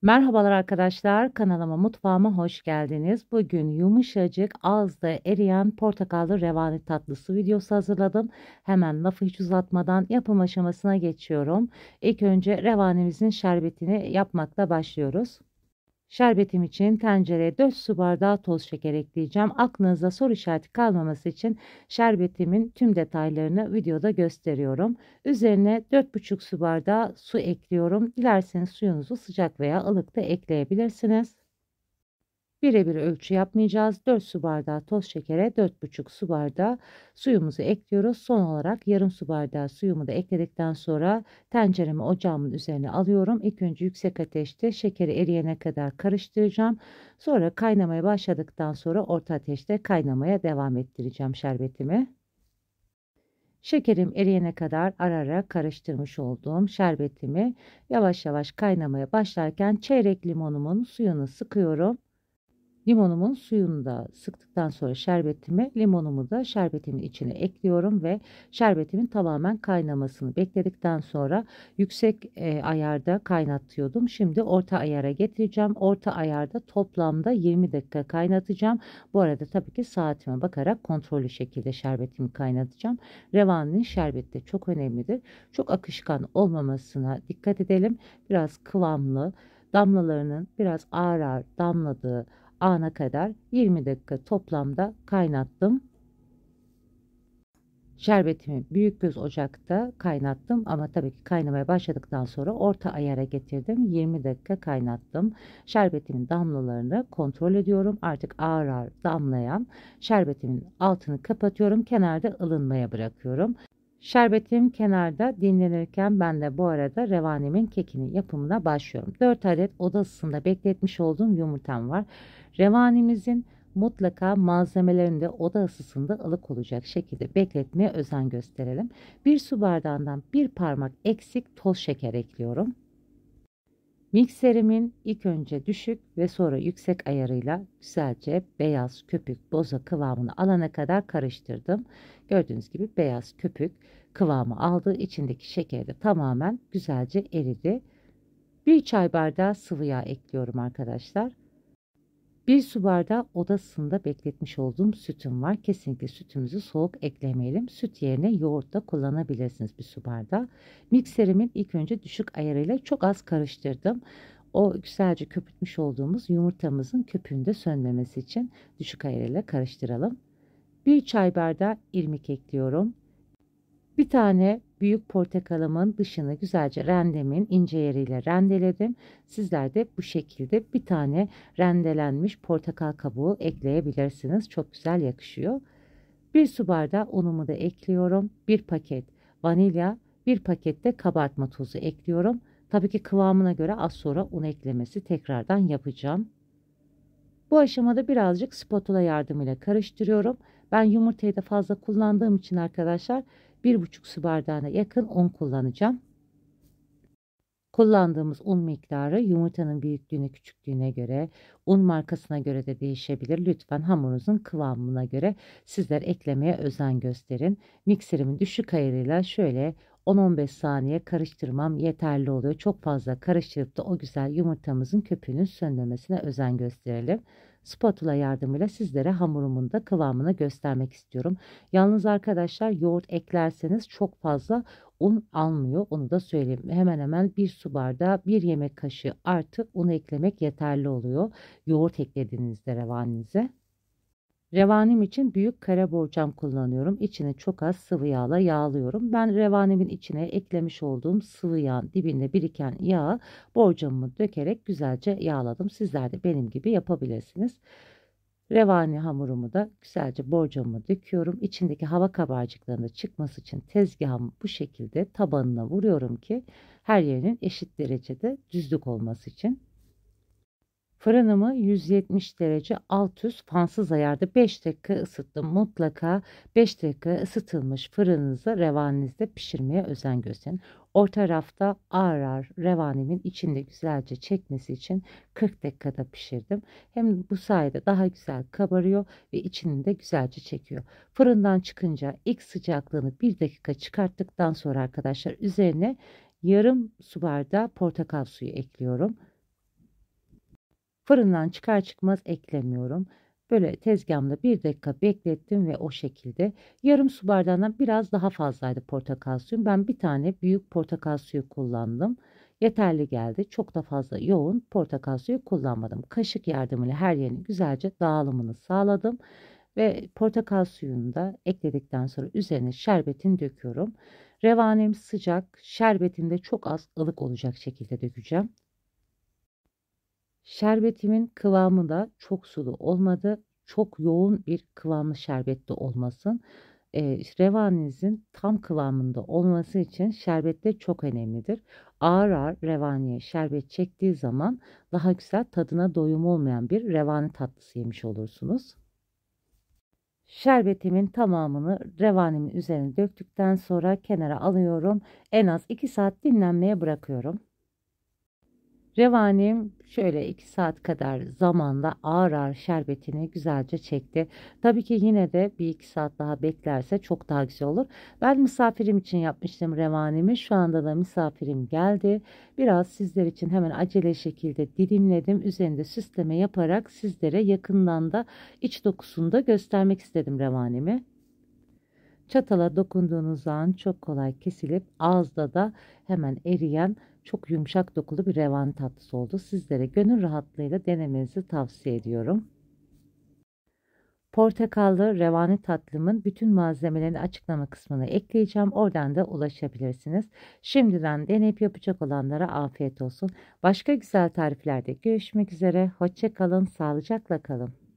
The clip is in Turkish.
Merhabalar arkadaşlar, kanalıma mutfağıma hoş geldiniz. Bugün yumuşacık ağızda eriyen portakallı revani tatlısı videosu hazırladım. Hemen lafı hiç uzatmadan yapım aşamasına geçiyorum. İlk önce revanimizin şerbetini yapmakla başlıyoruz. Şerbetim için tencereye 4 su bardağı toz şeker ekleyeceğim. Aklınızda soru işareti kalmaması için şerbetimin tüm detaylarını videoda gösteriyorum. Üzerine 4,5 su bardağı su ekliyorum. Dilerseniz suyunuzu sıcak veya ılık da ekleyebilirsiniz. Birebir ölçü yapmayacağız. 4 su bardağı toz şekere 4,5 su bardağı suyumuzu ekliyoruz. Son olarak yarım su bardağı suyumu da ekledikten sonra tenceremi ocağımın üzerine alıyorum. İlk önce yüksek ateşte şekeri eriyene kadar karıştıracağım. Sonra kaynamaya başladıktan sonra orta ateşte kaynamaya devam ettireceğim şerbetimi. Şekerim eriyene kadar ara ara karıştırmış olduğum şerbetimi yavaş yavaş kaynamaya başlarken çeyrek limonumun suyunu sıkıyorum. Limonumun suyunu da sıktıktan sonra şerbetimi, limonumu da şerbetimin içine ekliyorum ve şerbetimin tamamen kaynamasını bekledikten sonra yüksek ayarda kaynatıyordum. Şimdi orta ayara getireceğim. Orta ayarda toplamda 20 dakika kaynatacağım. Bu arada tabii ki saatime bakarak kontrollü şekilde şerbetimi kaynatacağım. Revaninin şerbeti de çok önemlidir. Çok akışkan olmamasına dikkat edelim. Biraz kıvamlı, damlalarının biraz ağır ağır damladığı ana kadar 20 dakika toplamda kaynattım. Şerbetimi büyük bir ocakta kaynattım ama tabii ki kaynamaya başladıktan sonra orta ayara getirdim. 20 dakika kaynattım. Şerbetimin damlalarını kontrol ediyorum. Artık ağır ağır damlayan şerbetimin altını kapatıyorum. Kenarda ılınmaya bırakıyorum. Şerbetim kenarda dinlenirken ben de bu arada revanimin kekinin yapımına başlıyorum. 4 adet oda ısısında bekletmiş olduğum yumurtam var. Revanimizin mutlaka malzemelerinde oda ısısında ılık olacak şekilde bekletmeye özen gösterelim. Bir su bardağından bir parmak eksik toz şeker ekliyorum. Mikserimin ilk önce düşük ve sonra yüksek ayarıyla güzelce beyaz köpük boza kıvamını alana kadar karıştırdım. Gördüğünüz gibi beyaz köpük kıvamı aldı. İçindeki şeker de tamamen güzelce eridi. Bir çay bardağı sıvı yağ ekliyorum arkadaşlar. Bir su bardağı oda ısısında bekletmiş olduğum sütüm var. Kesinlikle sütümüzü soğuk eklemeyelim. Süt yerine yoğurt da kullanabilirsiniz bir su bardağı. Mikserimin ilk önce düşük ayarıyla çok az karıştırdım. O güzelce köpürtmüş olduğumuz yumurtamızın köpüğünde sönmemesi için düşük ayarıyla karıştıralım. Bir çay bardağı irmik ekliyorum. Bir tane büyük portakalımın dışını güzelce rendemin ince yeriyle rendeledim. Sizler de bu şekilde bir tane rendelenmiş portakal kabuğu ekleyebilirsiniz. Çok güzel yakışıyor. Bir su bardağı unumu da ekliyorum. Bir paket vanilya, bir paket de kabartma tozu ekliyorum. Tabii ki kıvamına göre az sonra un eklemesi tekrardan yapacağım. Bu aşamada birazcık spatula yardımıyla karıştırıyorum. Ben yumurtayı da fazla kullandığım için arkadaşlar 1,5 su bardağına yakın un kullanacağım. Kullandığımız un miktarı yumurtanın büyüklüğüne küçüklüğüne göre, un markasına göre de değişebilir. Lütfen hamurunuzun kıvamına göre sizler eklemeye özen gösterin. Mikserimin düşük ayarıyla şöyle 10-15 saniye karıştırmam yeterli oluyor. Çok fazla karıştırıp da o güzel yumurtamızın köpüğünün sönmemesine özen gösterelim. Spatula yardımıyla sizlere hamurumun da kıvamını göstermek istiyorum. Yalnız arkadaşlar yoğurt eklerseniz çok fazla un almıyor. Onu da söyleyeyim. Hemen hemen bir su bardağı bir yemek kaşığı artı un eklemek yeterli oluyor. Yoğurt eklediğinizde revaninize. Revanim için büyük kare borcam kullanıyorum. İçine çok az sıvı yağla yağlıyorum. Ben revanimin içine eklemiş olduğum sıvı yağın dibinde biriken yağı borcamımı dökerek güzelce yağladım. Sizler de benim gibi yapabilirsiniz. Revani hamurumu da güzelce borcamıma döküyorum. İçindeki hava kabarcıklarının çıkması için tezgahımı bu şekilde tabanına vuruyorum ki her yerinin eşit derecede düzlük olması için. Fırınımı 170 derece alt üst fansız ayarda 5 dakika ısıttım. Mutlaka 5 dakika ısıtılmış fırınınızda revaninizde pişirmeye özen gösterin. Orta rafta ağır ağır revanimin içinde güzelce çekmesi için 40 dakikada pişirdim. Hem bu sayede daha güzel kabarıyor ve içini de güzelce çekiyor. Fırından çıkınca ilk sıcaklığını 1 dakika çıkarttıktan sonra arkadaşlar üzerine yarım su bardağı portakal suyu ekliyorum. Fırından çıkar çıkmaz eklemiyorum. Böyle tezgahımda 1 dakika beklettim ve o şekilde yarım su bardağından biraz daha fazlaydı portakal suyum. Ben bir tane büyük portakal suyu kullandım. Yeterli geldi. Çok da fazla yoğun portakal suyu kullanmadım. Kaşık yardımıyla her yerini güzelce dağılımını sağladım. Ve portakal suyunu da ekledikten sonra üzerine şerbetini döküyorum. Revanem sıcak, şerbetini de çok az ılık olacak şekilde dökeceğim. Şerbetimin kıvamı da çok sulu olmadı. Çok yoğun bir kıvamlı şerbetli olmasın. Revanenizin tam kıvamında olması için şerbet de çok önemlidir. Ağır ağır revaniye şerbet çektiği zaman daha güzel, tadına doyum olmayan bir revani tatlısı yemiş olursunuz. Şerbetimin tamamını revanemin üzerine döktükten sonra kenara alıyorum. En az 2 saat dinlenmeye bırakıyorum. Revanim şöyle 2 saat kadar zamanda ağır ağır şerbetini güzelce çekti. Tabii ki yine de 1-2 saat daha beklerse çok daha güzel olur. Ben misafirim için yapmıştım revanimi. Şu anda da misafirim geldi. Biraz sizler için hemen acele şekilde dilimledim. Üzerinde süsleme yaparak sizlere yakından da iç dokusunu da göstermek istedim revanimi. Çatala dokunduğunuz an çok kolay kesilip ağızda da hemen eriyen çok yumuşak dokulu bir revani tatlısı oldu. Sizlere gönül rahatlığıyla denemenizi tavsiye ediyorum. Portakallı revani tatlımın bütün malzemelerini açıklama kısmına ekleyeceğim. Oradan da ulaşabilirsiniz. Şimdiden deneyip yapacak olanlara afiyet olsun. Başka güzel tariflerde görüşmek üzere. Hoşça kalın, sağlıcakla kalın.